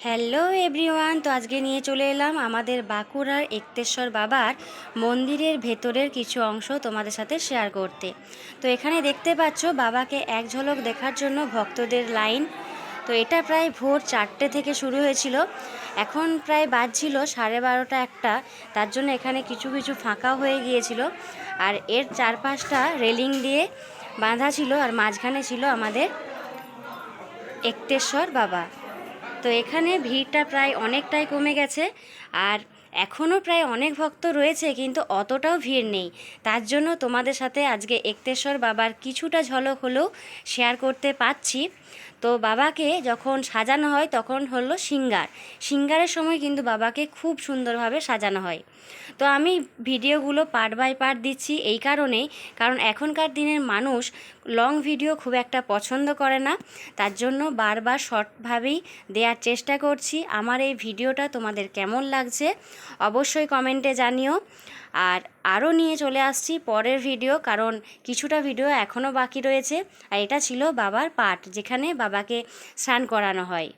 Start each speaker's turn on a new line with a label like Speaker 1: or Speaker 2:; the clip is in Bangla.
Speaker 1: হ্যালো এভরিওয়ান, তো আজকে নিয়ে চলে এলাম আমাদের বাঁকুড়ার এক্তেশ্বর বাবার মন্দিরের ভেতরের কিছু অংশ তোমাদের সাথে শেয়ার করতে। তো এখানে দেখতে পাচ্ছ বাবাকে এক ঝলক দেখার জন্য ভক্তদের লাইন। তো এটা প্রায় ভোর 4টে থেকে শুরু হয়েছিল, এখন প্রায় বাজছিল 12:30 একটা। তার জন্য এখানে কিছু কিছু ফাঁকা হয়ে গিয়েছিল, আর এর চারপাশটা রেলিং দিয়ে বাঁধা ছিল, আর মাঝখানে ছিল আমাদের এক্তেশ্বর বাবা। তো এখানে ভিড়টা প্রায় অনেকটাই কমে গেছে, আর এখনও প্রায় অনেক ভক্ত রয়েছে, কিন্তু অতটাও ভিড় নেই। তার জন্য তোমাদের সাথে আজকে এক্তেশ্বর বাবার কিছুটা ঝলক হলেও শেয়ার করতে পারছি। তো বাবাকে যখন সাজানো হয় তখন হলো সিঙ্গারের সময় কিন্তু বাবাকে খুব সুন্দরভাবে সাজানো হয়। তো আমি ভিডিওগুলো পার্ট বাই পার্ট দিচ্ছি এই কারণেই, কারণ এখনকার দিনের মানুষ লং ভিডিও খুব একটা পছন্দ করে না। তার জন্য বারবার শর্টভাবেই দেওয়ার চেষ্টা করছি। আমার এই ভিডিওটা তোমাদের কেমন লাগছে অবশ্যই কমেন্টে জানিও। আর আরও নিয়ে চলে আসছি পরের ভিডিও, কারণ কিছুটা ভিডিও এখনও বাকি রয়েছে। আর এটা ছিল বাবার পাঠ, যেখানে বাবাকে স্নান করানো হয়।